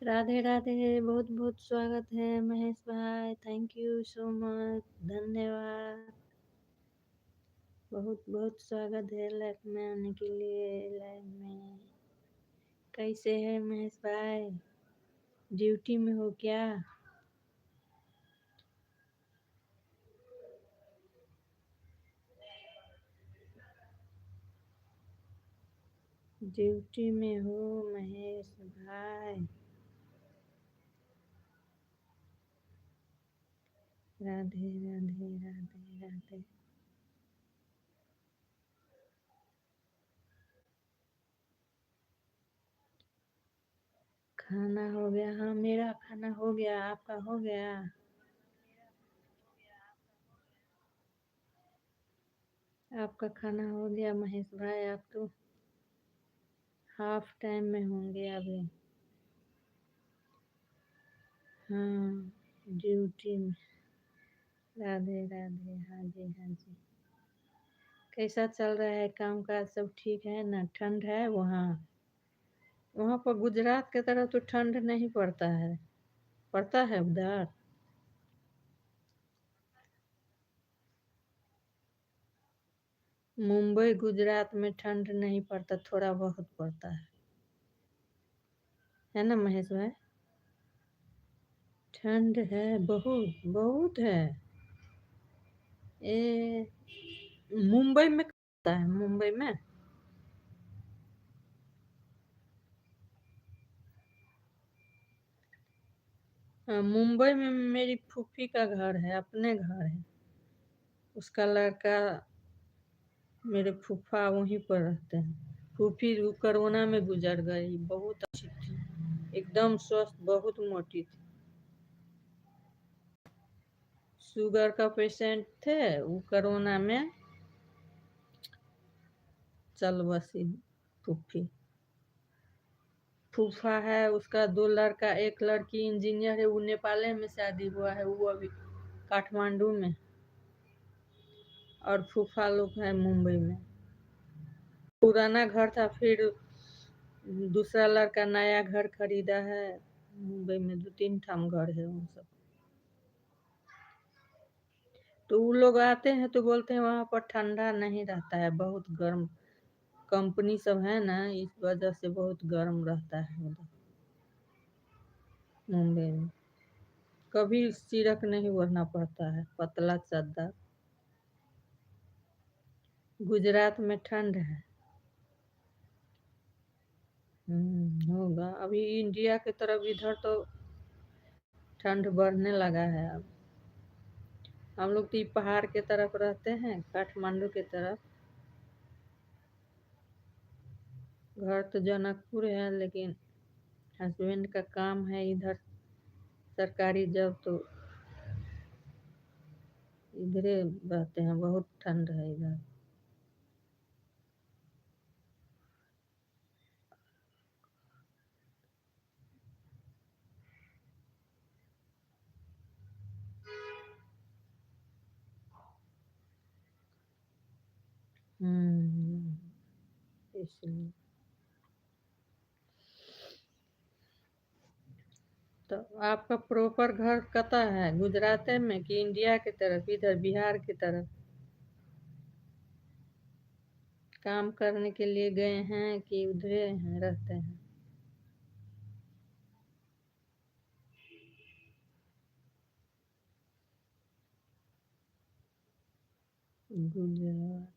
राधे राधे। बहुत बहुत स्वागत है महेश भाई, थैंक यू सो मच, धन्यवाद। बहुत बहुत स्वागत है लाइफ में आने के लिए। लाइफ में कैसे है महेश भाई, ड्यूटी में हो क्या? ड्यूटी में हो महेश भाई? राधे राधे राधे राधे। खाना हो गया? हाँ मेरा खाना हो गया, आपका हो गया? आपका खाना हो गया महेश भाई? आप तो हाफ टाइम में होंगे अभी। हाँ ड्यूटी में। राधे राधे। हाँ जी हाँ जी। कैसा चल रहा है काम काज, सब ठीक है ना? ठंड है वहाँ? वहाँ पर गुजरात के तरफ तो ठंड नहीं पड़ता है, पड़ता है उधर? मुंबई गुजरात में ठंड नहीं पड़ता, थोड़ा बहुत पड़ता है ना महेश भाई? ठंड है, बहुत बहुत है। ए मुंबई में पड़ता है, मुंबई में? हाँ, मुंबई में मेरी फूफी का घर है, अपने घर है। उसका लड़का, मेरे फूफा वहीं पर रहते हैं। फूफी कोरोना में गुजर गई, बहुत अच्छी थी, एकदम स्वस्थ, बहुत मोटी थी। शुगर का पेशेंट थे, वो कोरोना में चल बसी। फूफी, फूफा है उसका दो लड़का, एक लड़की इंजीनियर है, वो नेपाल में शादी हुआ है, वो अभी काठमांडू में। और फूफा लोग है मुंबई में। पुराना घर था, फिर दूसरा लड़का नया घर खरीदा है मुंबई में। 2-3 ठाम घर है उन सब। तो वो लोग आते हैं तो बोलते हैं वहाँ पर ठंडा नहीं रहता है, बहुत गर्म। कंपनी सब है ना, इस वजह से बहुत गर्म रहता है उधर मुंबई में। कभी सिरक नहीं ओढ़ना पड़ता है, पतला चादर। गुजरात में ठंड है। होगा अभी इंडिया की तरफ, इधर तो ठंड बढ़ने लगा है अब। हम लोग तो पहाड़ के तरफ रहते हैं, काठमांडू के तरफ। घर तो जनकपुर है, लेकिन हस्बैंड का काम है इधर सरकारी जॉब, तो इधरे रहते हैं। बहुत ठंड है इधर। इसलिए तो आपका प्रॉपर घर कता है, गुजरात में कि इंडिया की तरफ, इधर बिहार की तरफ? काम करने के लिए गए हैं कि उधरे हैं, रहते हैं? गुजरात।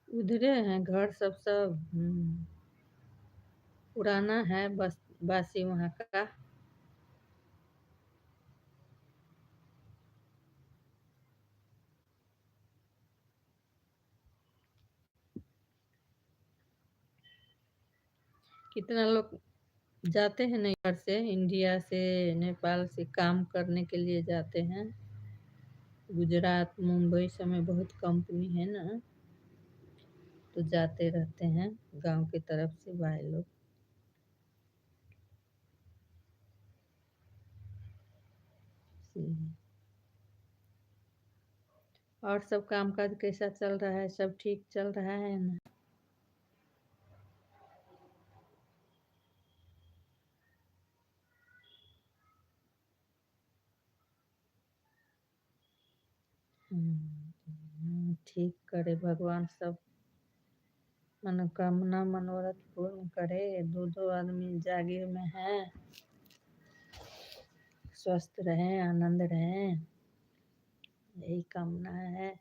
उधरे हैं घर सब सब। पुराना है बस, बासी वहाँ का। कितना लोग जाते हैं नेपाल से, इंडिया से, नेपाल से काम करने के लिए जाते हैं। गुजरात मुंबई सब में बहुत कंपनी है ना, तो जाते रहते हैं गांव की तरफ से भाई लोग। और सब काम काज कैसा चल रहा है? सब ठीक चल रहा है ना? ठीक करे भगवान, सब मनोकामना मनोरथ पूर्ण करे। दो दो आदमी जागीर में हैं, स्वस्थ रहें, आनंद रहें, यही कामना है।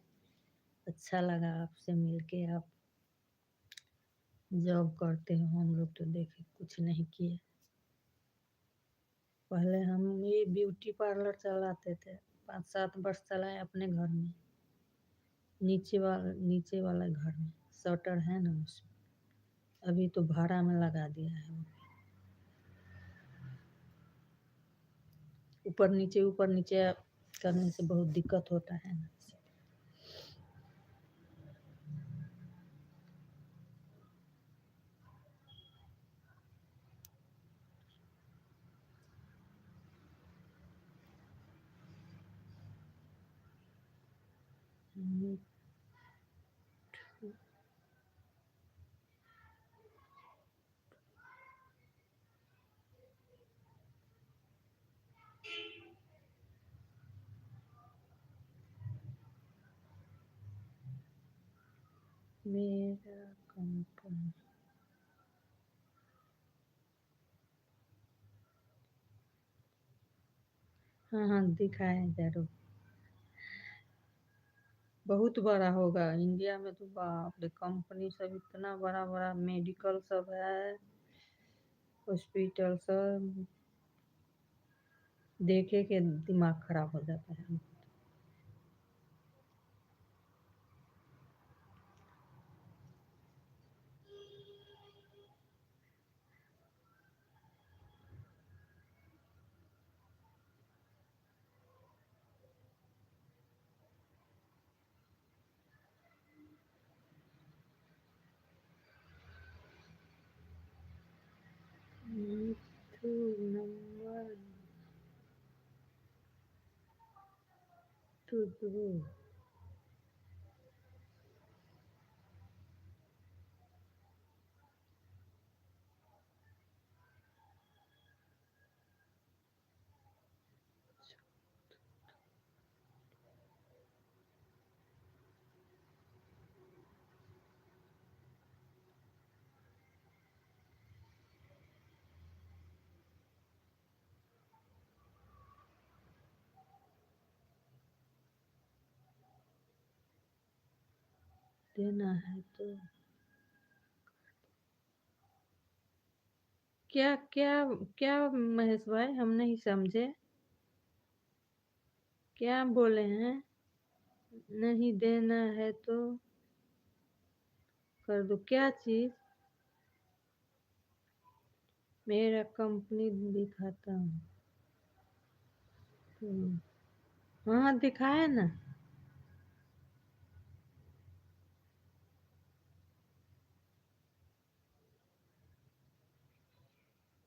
अच्छा लगा आपसे मिलके। आप जॉब करते हो, हम लोग तो देखे कुछ नहीं किए। पहले हम ये ब्यूटी पार्लर चलाते थे, 5-7 वर्ष चलाए अपने घर में, नीचे वाला घर में शटर है ना उसमें। अभी तो भाड़ा में लगा दिया है। ऊपर नीचे करने से बहुत दिक्कत होता है ना। मेरा कंपनी, हाँ हाँ दिखाए जरूर। बहुत बड़ा होगा इंडिया में तो, बाप रे, कंपनी सब इतना बड़ा बड़ा, मेडिकल सब है, हॉस्पिटल सब, देखे के दिमाग खराब हो जाता है। नंबर टू दो, देना है तो क्या क्या क्या महेश भाई, हम नहीं समझे, क्या बोले हैं? नहीं देना है तो कर दो, क्या चीज? मेरा कंपनी दिखाता हूँ। हाँ दिखाए ना।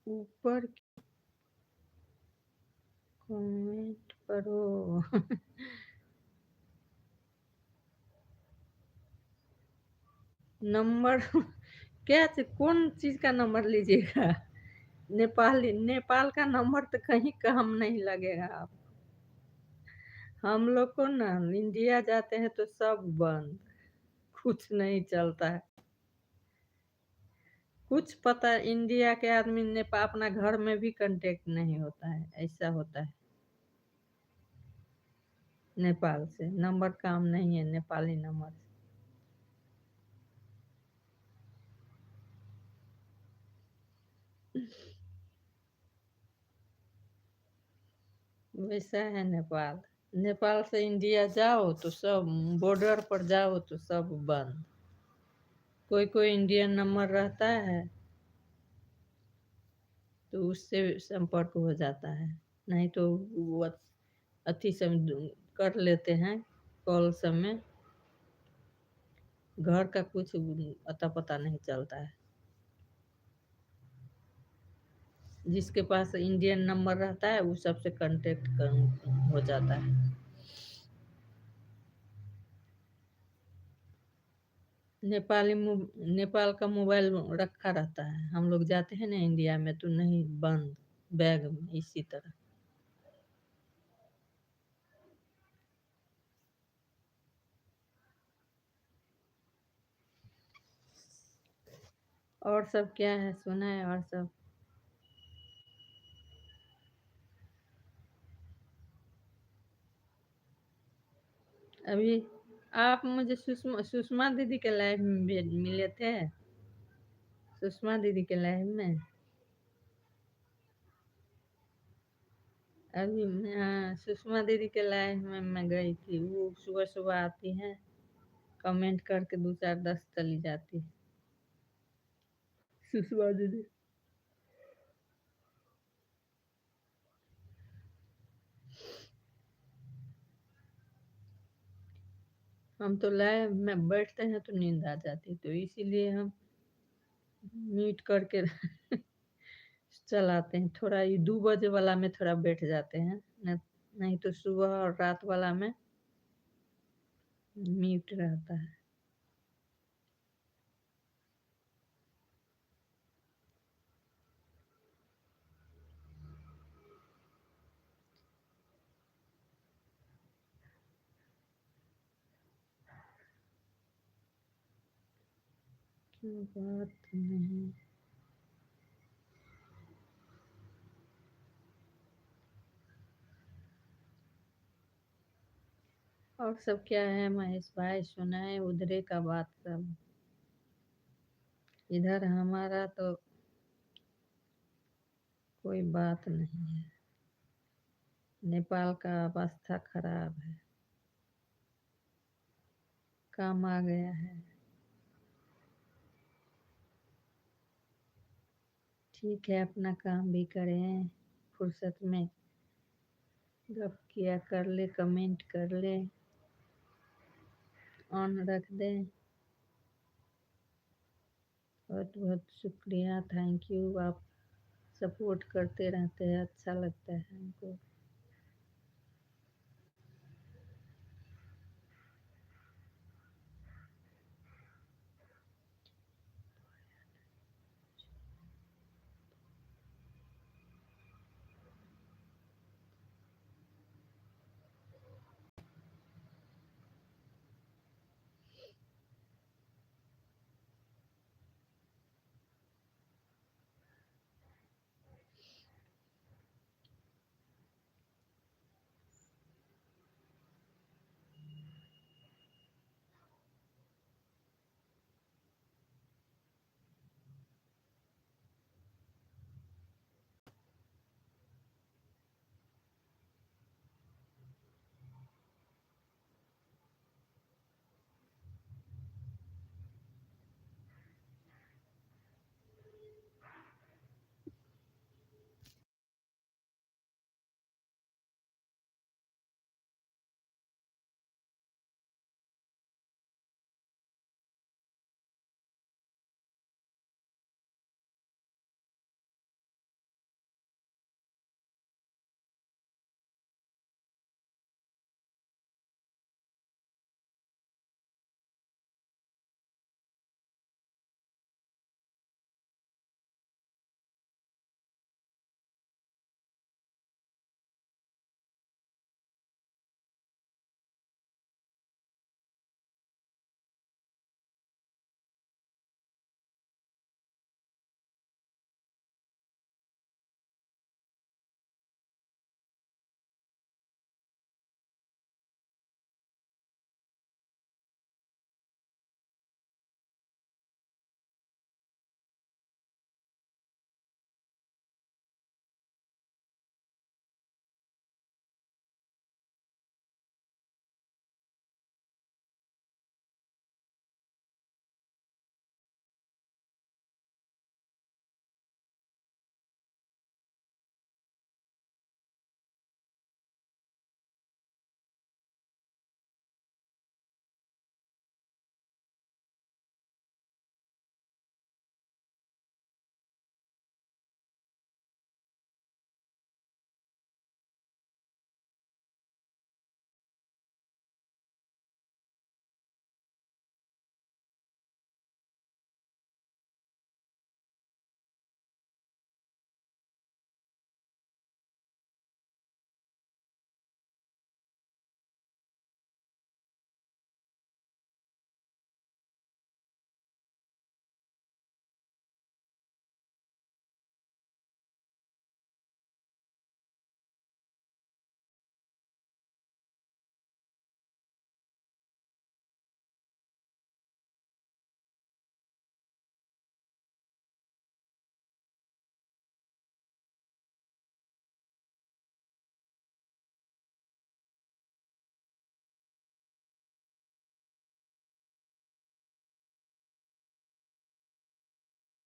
ऊपर कमेंट करो। नंबर क्या चीज, कौन चीज का नंबर लीजिएगा? नेपाल का नंबर तो कहीं काम नहीं लगेगा आप। हम लोग को ना इंडिया जाते हैं तो सब बंद, कुछ नहीं चलता है। कुछ पता, इंडिया के आदमी नेपाल अपना घर में भी कांटेक्ट नहीं होता है, ऐसा होता है। नेपाल से नंबर काम नहीं है, नेपाली नंबर। वैसा है नेपाल। नेपाल से इंडिया जाओ तो सब, बॉर्डर पर जाओ तो सब बंद। कोई कोई इंडियन नंबर रहता है तो उससे संपर्क हो जाता है, नहीं तो वो अति समय कर लेते हैं कॉल समय। घर का कुछ अता पता नहीं चलता है। जिसके पास इंडियन नंबर रहता है वो सबसे कांटेक्ट हो जाता है। नेपाल का मोबाइल रखा रहता है, हम लोग जाते हैं ना इंडिया में तो नहीं, बंद बैग में इसी तरह। और सब क्या है, सुना है और सब? अभी आप मुझे सुषमा सुषमा दीदी के लाइव में मिले थे, सुषमा दीदी के लाइव में। अभी हाँ, सुषमा दीदी के लाइव में मैं गई थी। वो सुबह सुबह आती हैं, कमेंट करके 2 4 10 चली जाती है सुषमा दीदी। हम तो लाइव में बैठते हैं तो नींद आ जाती है, तो इसीलिए हम म्यूट करके चलाते हैं। थोड़ा ये 2 बजे वाला में थोड़ा बैठ जाते हैं, नहीं तो सुबह और रात वाला में म्यूट रहता है। क्यों बात नहीं? और सब क्या है महेश भाई, सुनाए उधरे का बात सब। इधर हमारा तो कोई बात नहीं है। नेपाल का अवस्था खराब है, काम आ गया है। ठीक है, अपना काम भी करें, फुर्सत में गप किया कर ले, कमेंट कर ले, ऑन रख दें। बहुत बहुत शुक्रिया, थैंक यू। आप सपोर्ट करते रहते हैं, अच्छा लगता है हमको।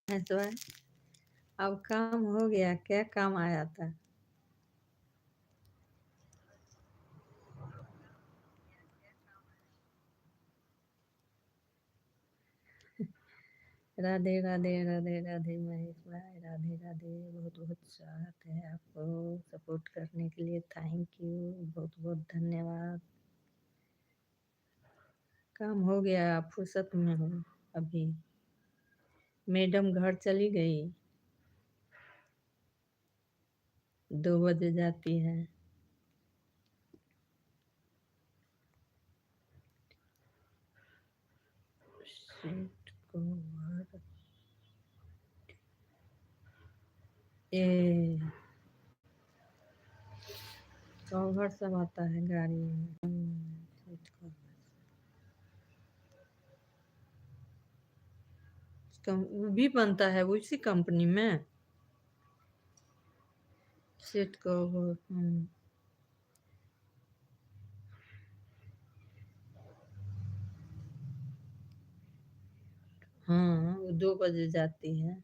है तो है। अब काम हो गया, क्या काम आया था? राधे राधे राधे राधे महेश भाई, राधे राधे। बहुत बहुत स्वागत है आपको। सपोर्ट करने के लिए थैंक यू, बहुत बहुत धन्यवाद। काम हो गया, आप फुर्सत में हो अभी? मैडम घर चली गई, 2 बजे जाती है। सीट कवर, ए कवर सब आता है गाड़ी में। सीट कवर वो भी बनता है उसी कंपनी में। सीट कवर, हाँ वो 2 बजे जाती है।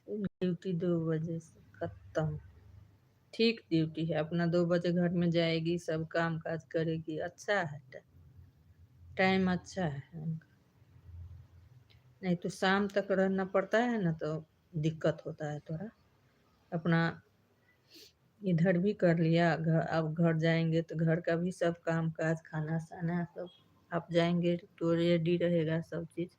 ड्यूटी 2 बजे से खत्म। ठीक ड्यूटी है, अपना 2 बजे घर में जाएगी, सब काम काज करेगी। अच्छा है, टाइम अच्छा है उनका। नहीं तो शाम तक रहना पड़ता है ना, तो दिक्कत होता है थोड़ा। अपना इधर भी कर लिया, घर अब घर जाएंगे तो घर का भी सब काम काज, खाना साना सब। आप जाएंगे तो रेडी रहेगा सब चीज।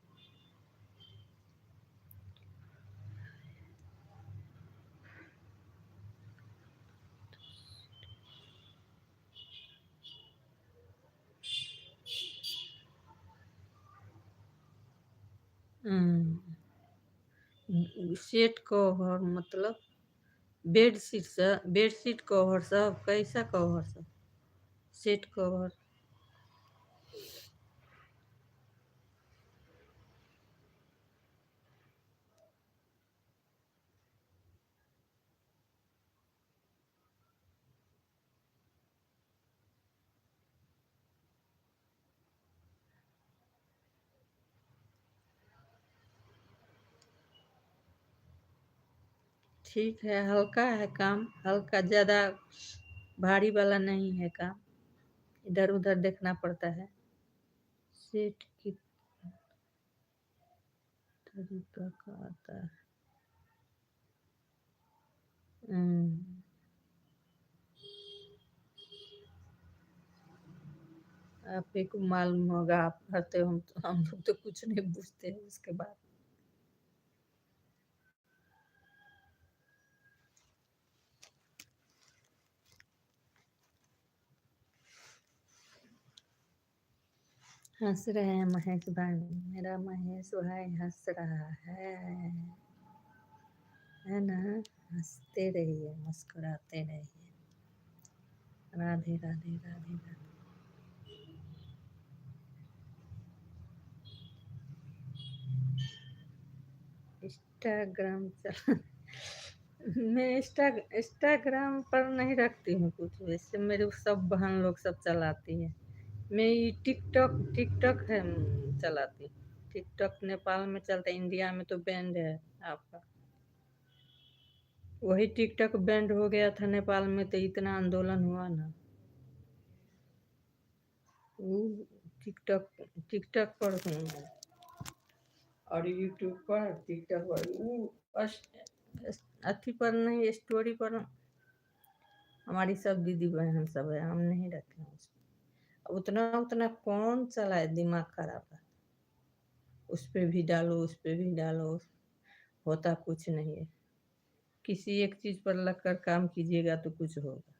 सेट कवर मतलब बेडशीट कवर सब, कैसा कवर सब? Set cover. ठीक है, हल्का है काम, हल्का, ज्यादा भारी वाला नहीं है काम। इधर उधर देखना पड़ता है। सेट की तरीका का आता है। हम्म, आप ही को मालूम होगा, आप भरते हो, हम लोग तो कुछ नहीं पूछते हैं उसके बाद। हंस रहे हैं महेश भाई, मेरा महेश भाई हंस रहा है ना? हंसते रहिए, मुस्कुराते रहिए। राधे राधे राधे राधे। इंस्टाग्राम चल मैं इंस्टाग्राम पर नहीं रखती हूँ कुछ, वैसे मेरे सब बहन लोग सब चलाती है। मैं ये टिकटॉक टिकटॉक है, चलाती हूँ। टिकटॉक नेपाल में चलता है, इंडिया में तो बैंड है आपका। वही टिकटॉक बैंड हो गया था नेपाल में, तो इतना आंदोलन हुआ ना। वो टिकटॉक टिकटॉक पर हूँ, और यूट्यूब पर, टिकटॉक पर वो अथी पर नहीं, स्टोरी पर। हमारी सब दीदी बहन सब है, हम नहीं रखे हैं उसको। उतना उतना कौन चलाए, दिमाग खराब है। उस पे भी डालो, उस पे भी डालो, होता कुछ नहीं है। किसी एक चीज पर लगकर काम कीजिएगा तो कुछ होगा।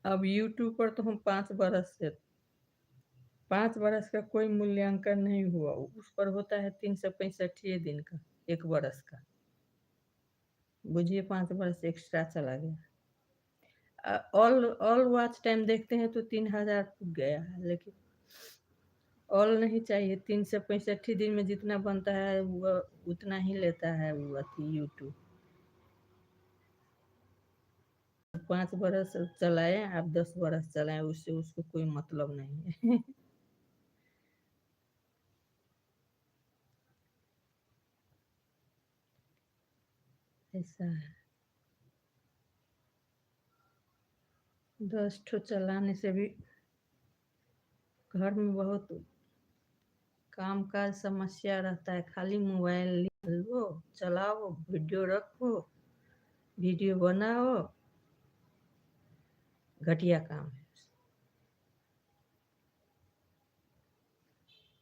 अब यूट्यूब पर तो हम 5 बरस से, 5 बरस का कोई मूल्यांकन नहीं हुआ, उस पर होता है 365 दिन का, 1 बरस का। बुझिए 5 बरस एक्स्ट्रा चला गया। ऑल ऑल वॉच टाइम देखते हैं तो 3,000 गया है, लेकिन ऑल नहीं चाहिए। 365 दिन में जितना बनता है वो उतना ही लेता है वो अथी यूट्यूब। 5 बरस चलाए, आप 10 बरस चलाए, उससे उसको कोई मतलब नहीं है। ऐसा है। 10 ठो चलाने से भी घर में बहुत काम का समस्या रहता है। खाली मोबाइल लो, चलाओ, वीडियो रखो, वीडियो बनाओ, घटिया काम है।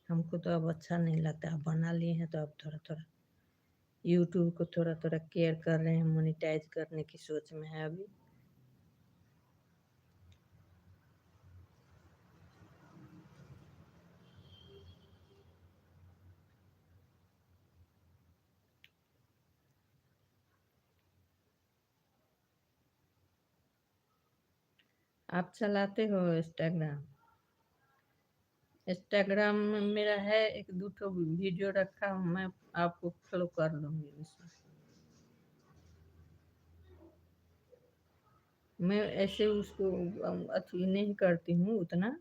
हमको तो अब अच्छा नहीं लगता। अब बना लिए हैं तो अब थोड़ा थोड़ा यूट्यूब को थोड़ा थोड़ा केयर कर रहे हैं, मोनेटाइज करने की सोच में है अभी। आप चलाते हो इंस्टाग्राम? इंस्टाग्राम में मेरा है 1-2 ठो वीडियो रखा हूँ, मैं आपको फॉलो कर लूँगी उसमें। मैं ऐसे उसको अथी नहीं करती हूँ उतना,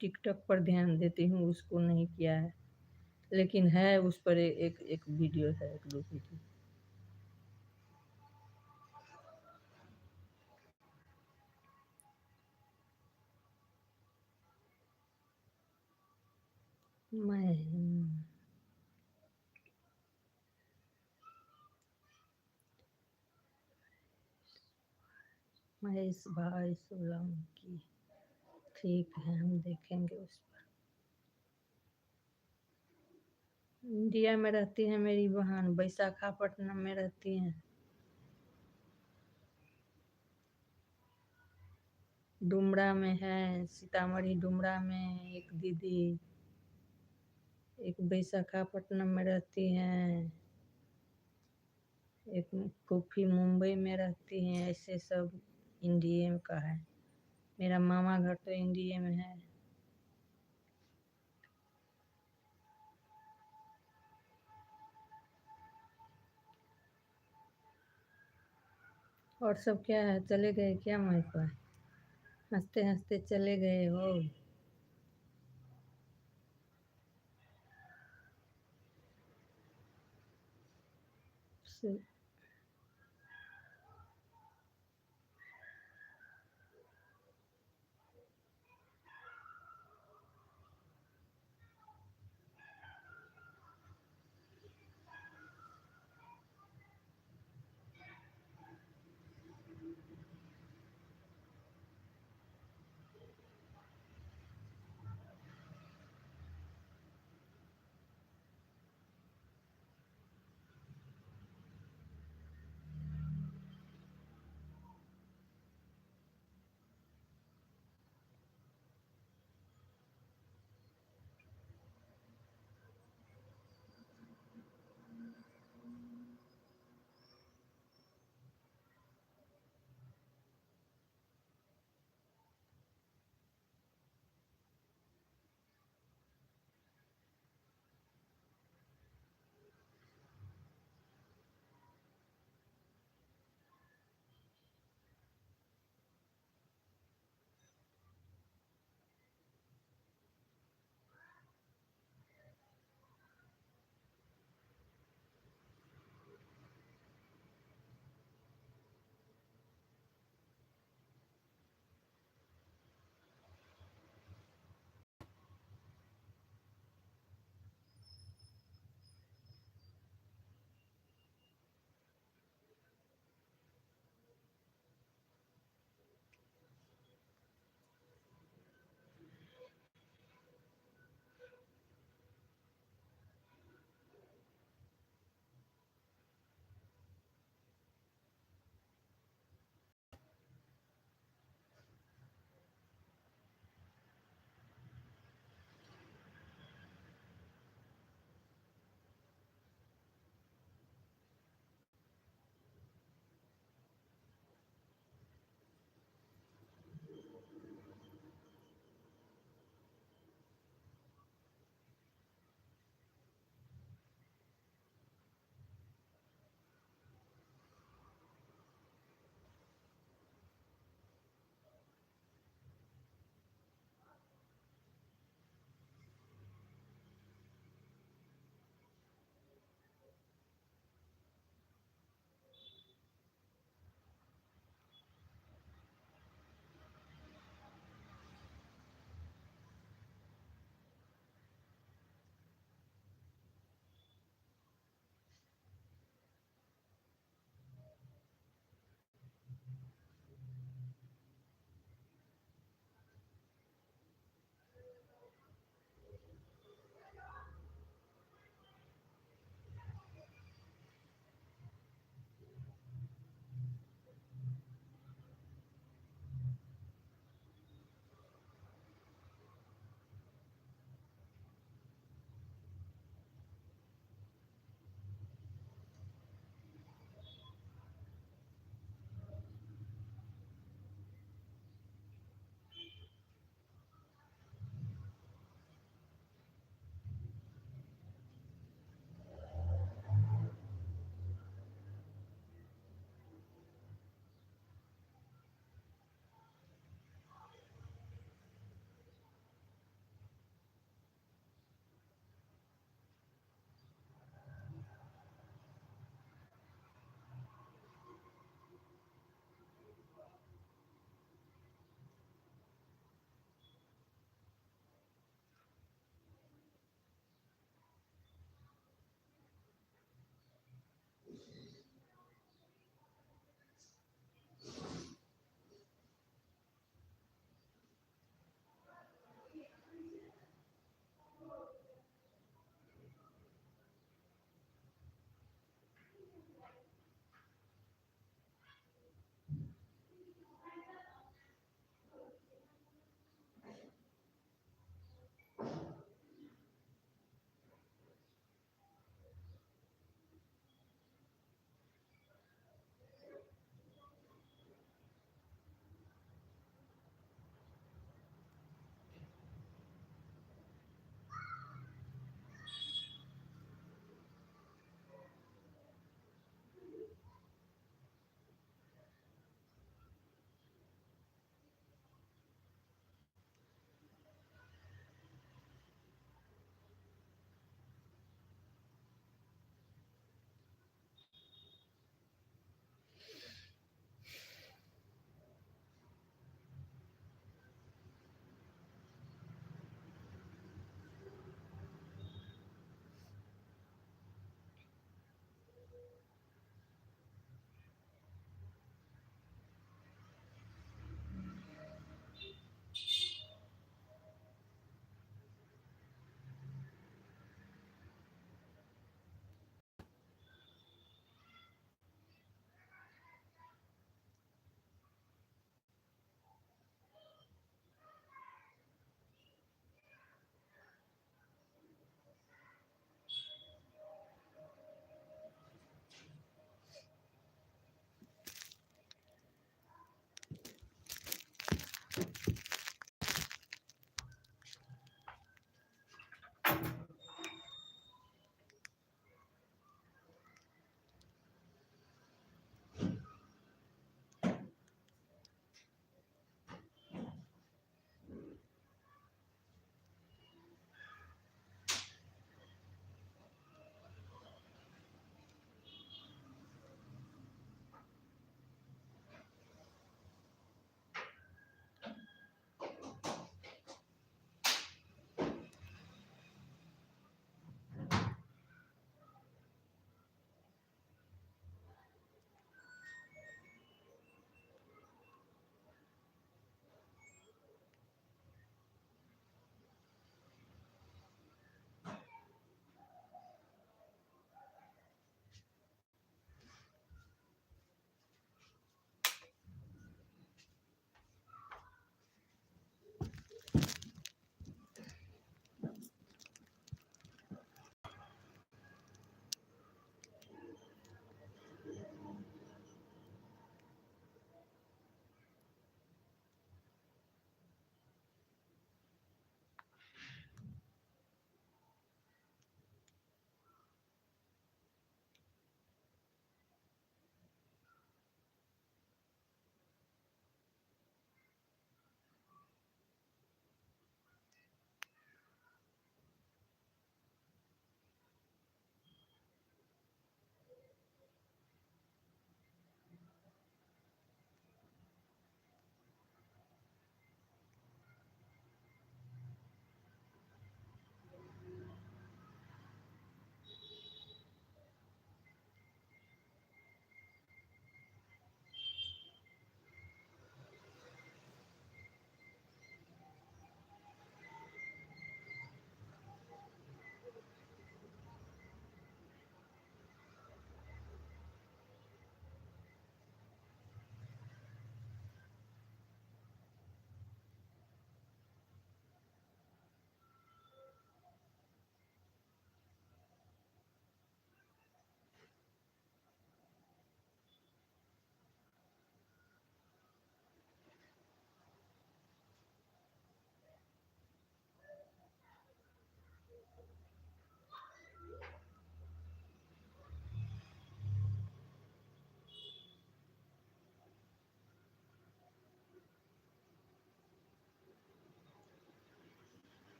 टिकटॉक पर ध्यान देती हूँ, उसको नहीं किया है। लेकिन है उस पर एक एक वीडियो है, 1-2 वीडियो। मैं महेश भाई सोलंकी, ठीक है, हम देखेंगे उस पर। इंडिया में रहती है मेरी बहन, विशाखापट्टनम में रहती हैं। डुमरा में है, सीतामढ़ी डुमरा में एक दीदी, एक विशाखापट्टनम में रहती हैं, एक कुफी मुंबई में रहती हैं। ऐसे सब इंडिया का है। मेरा मामा घर तो इंडिया में है। और सब क्या है, चले गए क्या मायका? हंसते हंसते चले गए हो?